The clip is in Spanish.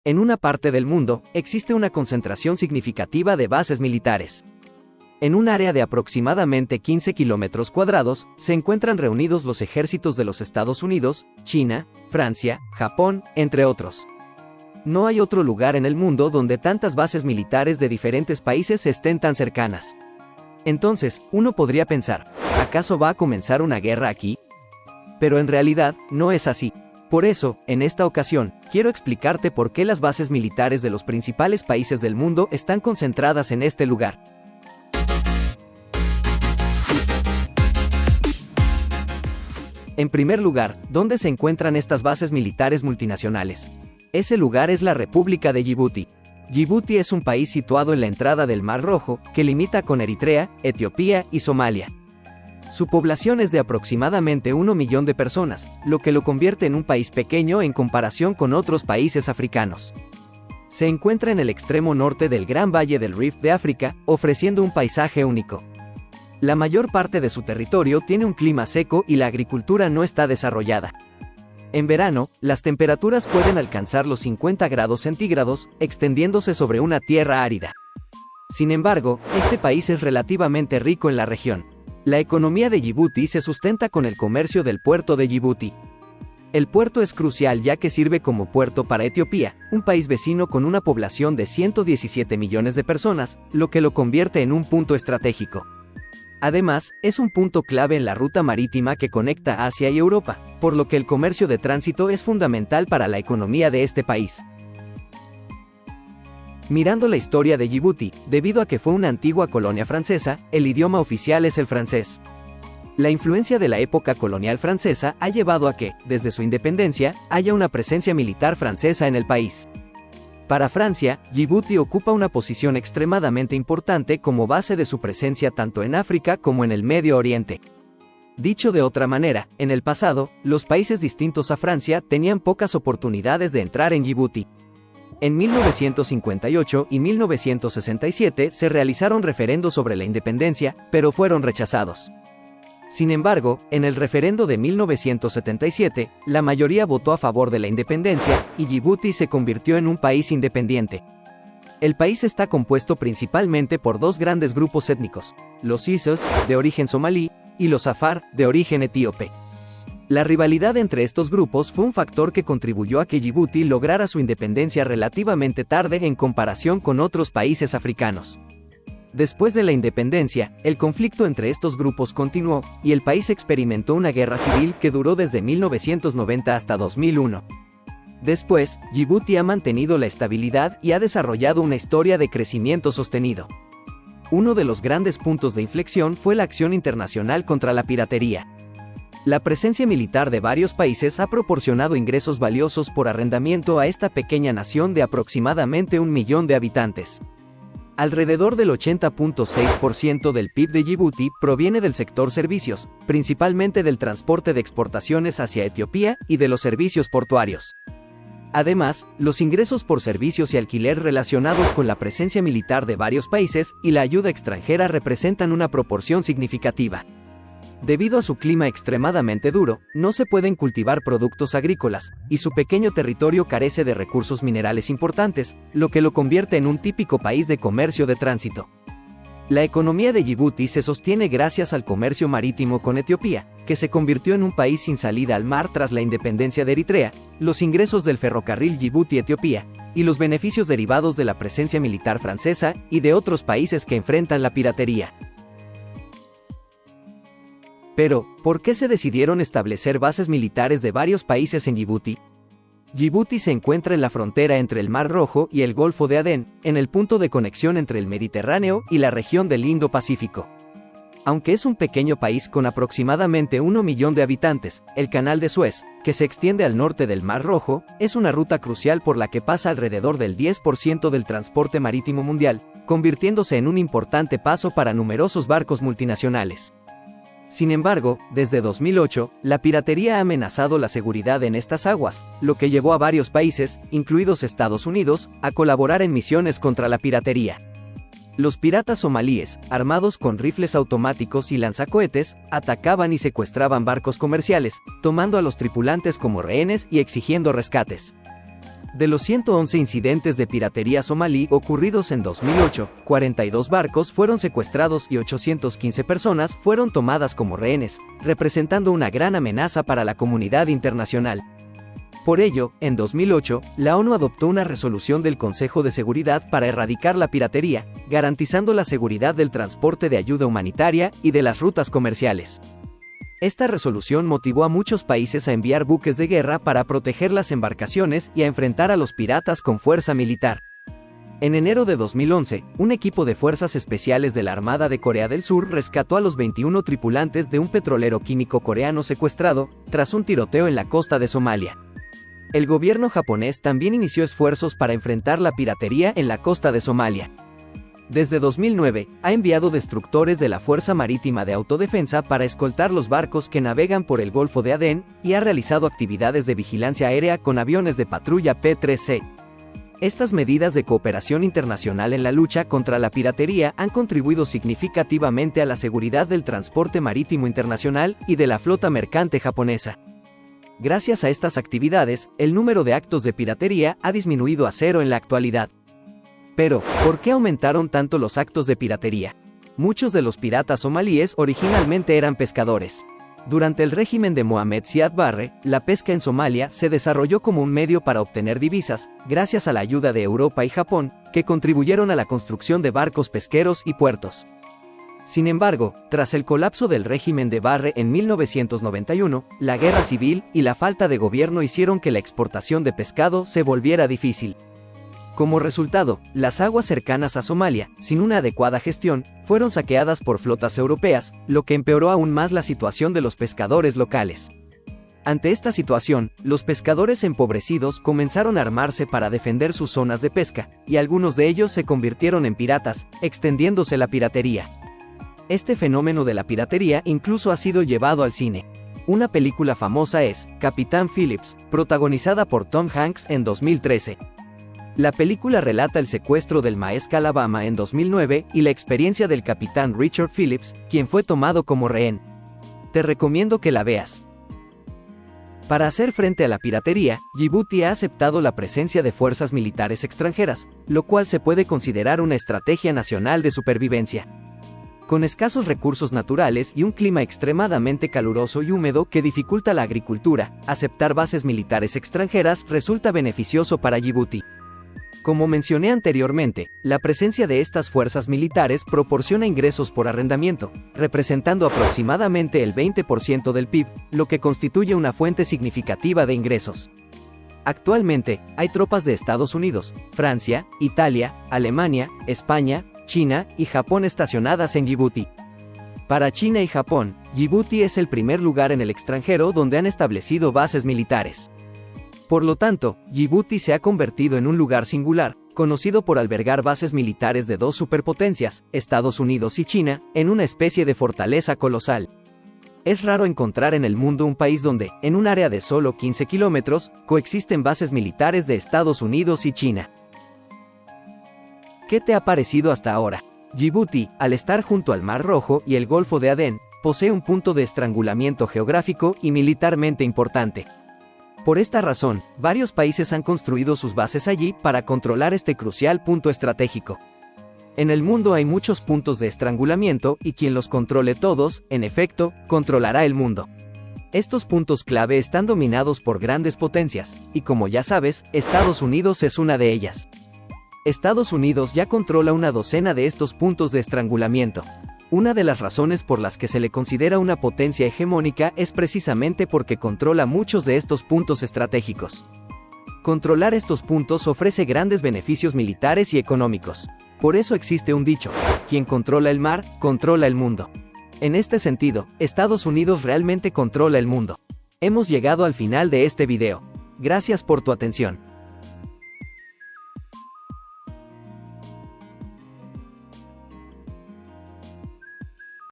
En una parte del mundo, existe una concentración significativa de bases militares. En un área de aproximadamente 15 kilómetros cuadrados, se encuentran reunidos los ejércitos de los Estados Unidos, China, Francia, Japón, entre otros. No hay otro lugar en el mundo donde tantas bases militares de diferentes países estén tan cercanas. Entonces, uno podría pensar, ¿acaso va a comenzar una guerra aquí? Pero en realidad, no es así. Por eso, en esta ocasión, quiero explicarte por qué las bases militares de los principales países del mundo están concentradas en este lugar. En primer lugar, ¿dónde se encuentran estas bases militares multinacionales? Ese lugar es la República de Yibuti. Yibuti es un país situado en la entrada del Mar Rojo, que limita con Eritrea, Etiopía y Somalia. Su población es de aproximadamente 1 millón de personas, lo que lo convierte en un país pequeño en comparación con otros países africanos. Se encuentra en el extremo norte del Gran Valle del Rift de África, ofreciendo un paisaje único. La mayor parte de su territorio tiene un clima seco y la agricultura no está desarrollada. En verano, las temperaturas pueden alcanzar los 50 grados centígrados, extendiéndose sobre una tierra árida. Sin embargo, este país es relativamente rico en la región. La economía de Yibuti se sustenta con el comercio del puerto de Yibuti. El puerto es crucial ya que sirve como puerto para Etiopía, un país vecino con una población de 117 millones de personas, lo que lo convierte en un punto estratégico. Además, es un punto clave en la ruta marítima que conecta Asia y Europa, por lo que el comercio de tránsito es fundamental para la economía de este país. Mirando la historia de Yibuti, debido a que fue una antigua colonia francesa, el idioma oficial es el francés. La influencia de la época colonial francesa ha llevado a que, desde su independencia, haya una presencia militar francesa en el país. Para Francia, Yibuti ocupa una posición extremadamente importante como base de su presencia tanto en África como en el Medio Oriente. Dicho de otra manera, en el pasado, los países distintos a Francia tenían pocas oportunidades de entrar en Yibuti. En 1958 y 1967 se realizaron referendos sobre la independencia, pero fueron rechazados. Sin embargo, en el referendo de 1977, la mayoría votó a favor de la independencia, y Yibuti se convirtió en un país independiente. El país está compuesto principalmente por dos grandes grupos étnicos, los Isos, de origen somalí, y los Afar, de origen etíope. La rivalidad entre estos grupos fue un factor que contribuyó a que Yibuti lograra su independencia relativamente tarde en comparación con otros países africanos. Después de la independencia, el conflicto entre estos grupos continuó, y el país experimentó una guerra civil que duró desde 1990 hasta 2001. Después, Yibuti ha mantenido la estabilidad y ha desarrollado una historia de crecimiento sostenido. Uno de los grandes puntos de inflexión fue la acción internacional contra la piratería. La presencia militar de varios países ha proporcionado ingresos valiosos por arrendamiento a esta pequeña nación de aproximadamente 1 millón de habitantes. Alrededor del 80.6% del PIB de Yibuti proviene del sector servicios, principalmente del transporte de exportaciones hacia Etiopía y de los servicios portuarios. Además, los ingresos por servicios y alquiler relacionados con la presencia militar de varios países y la ayuda extranjera representan una proporción significativa. Debido a su clima extremadamente duro, no se pueden cultivar productos agrícolas, y su pequeño territorio carece de recursos minerales importantes, lo que lo convierte en un típico país de comercio de tránsito. La economía de Yibuti se sostiene gracias al comercio marítimo con Etiopía, que se convirtió en un país sin salida al mar tras la independencia de Eritrea, los ingresos del ferrocarril Yibuti-Etiopía, y los beneficios derivados de la presencia militar francesa y de otros países que enfrentan la piratería. Pero, ¿por qué se decidieron establecer bases militares de varios países en Yibuti? Yibuti se encuentra en la frontera entre el Mar Rojo y el Golfo de Adén, en el punto de conexión entre el Mediterráneo y la región del Indo-Pacífico. Aunque es un pequeño país con aproximadamente 1 millón de habitantes, el Canal de Suez, que se extiende al norte del Mar Rojo, es una ruta crucial por la que pasa alrededor del 10% del transporte marítimo mundial, convirtiéndose en un importante paso para numerosos barcos multinacionales. Sin embargo, desde 2008, la piratería ha amenazado la seguridad en estas aguas, lo que llevó a varios países, incluidos Estados Unidos, a colaborar en misiones contra la piratería. Los piratas somalíes, armados con rifles automáticos y lanzacohetes, atacaban y secuestraban barcos comerciales, tomando a los tripulantes como rehenes y exigiendo rescates. De los 111 incidentes de piratería somalí ocurridos en 2008, 42 barcos fueron secuestrados y 815 personas fueron tomadas como rehenes, representando una gran amenaza para la comunidad internacional. Por ello, en 2008, la ONU adoptó una resolución del Consejo de Seguridad para erradicar la piratería, garantizando la seguridad del transporte de ayuda humanitaria y de las rutas comerciales. Esta resolución motivó a muchos países a enviar buques de guerra para proteger las embarcaciones y a enfrentar a los piratas con fuerza militar. En enero de 2011, un equipo de fuerzas especiales de la Armada de Corea del Sur rescató a los 21 tripulantes de un petrolero químico coreano secuestrado, tras un tiroteo en la costa de Somalia. El gobierno japonés también inició esfuerzos para enfrentar la piratería en la costa de Somalia. Desde 2009, ha enviado destructores de la Fuerza Marítima de Autodefensa para escoltar los barcos que navegan por el Golfo de Adén y ha realizado actividades de vigilancia aérea con aviones de patrulla P-3C. Estas medidas de cooperación internacional en la lucha contra la piratería han contribuido significativamente a la seguridad del transporte marítimo internacional y de la flota mercante japonesa. Gracias a estas actividades, el número de actos de piratería ha disminuido a cero en la actualidad. Pero, ¿por qué aumentaron tanto los actos de piratería? Muchos de los piratas somalíes originalmente eran pescadores. Durante el régimen de Mohamed Siad Barre, la pesca en Somalia se desarrolló como un medio para obtener divisas, gracias a la ayuda de Europa y Japón, que contribuyeron a la construcción de barcos pesqueros y puertos. Sin embargo, tras el colapso del régimen de Barre en 1991, la guerra civil y la falta de gobierno hicieron que la exportación de pescado se volviera difícil. Como resultado, las aguas cercanas a Somalia, sin una adecuada gestión, fueron saqueadas por flotas europeas, lo que empeoró aún más la situación de los pescadores locales. Ante esta situación, los pescadores empobrecidos comenzaron a armarse para defender sus zonas de pesca, y algunos de ellos se convirtieron en piratas, extendiéndose la piratería. Este fenómeno de la piratería incluso ha sido llevado al cine. Una película famosa es Capitán Phillips, protagonizada por Tom Hanks en 2013. La película relata el secuestro del Maersk Alabama en 2009 y la experiencia del capitán Richard Phillips, quien fue tomado como rehén. Te recomiendo que la veas. Para hacer frente a la piratería, Djibouti ha aceptado la presencia de fuerzas militares extranjeras, lo cual se puede considerar una estrategia nacional de supervivencia. Con escasos recursos naturales y un clima extremadamente caluroso y húmedo que dificulta la agricultura, aceptar bases militares extranjeras resulta beneficioso para Djibouti. Como mencioné anteriormente, la presencia de estas fuerzas militares proporciona ingresos por arrendamiento, representando aproximadamente el 20% del PIB, lo que constituye una fuente significativa de ingresos. Actualmente, hay tropas de Estados Unidos, Francia, Italia, Alemania, España, China y Japón estacionadas en Djibouti. Para China y Japón, Djibouti es el primer lugar en el extranjero donde han establecido bases militares. Por lo tanto, Djibouti se ha convertido en un lugar singular, conocido por albergar bases militares de dos superpotencias, Estados Unidos y China, en una especie de fortaleza colosal. Es raro encontrar en el mundo un país donde, en un área de solo 15 kilómetros, coexisten bases militares de Estados Unidos y China. ¿Qué te ha parecido hasta ahora? Djibouti, al estar junto al Mar Rojo y el Golfo de Adén, posee un punto de estrangulamiento geográfico y militarmente importante. Por esta razón, varios países han construido sus bases allí para controlar este crucial punto estratégico. En el mundo hay muchos puntos de estrangulamiento y quien los controle todos, en efecto, controlará el mundo. Estos puntos clave están dominados por grandes potencias, y como ya sabes, Estados Unidos es una de ellas. Estados Unidos ya controla una docena de estos puntos de estrangulamiento. Una de las razones por las que se le considera una potencia hegemónica es precisamente porque controla muchos de estos puntos estratégicos. Controlar estos puntos ofrece grandes beneficios militares y económicos. Por eso existe un dicho: quien controla el mar, controla el mundo. En este sentido, Estados Unidos realmente controla el mundo. Hemos llegado al final de este video. Gracias por tu atención.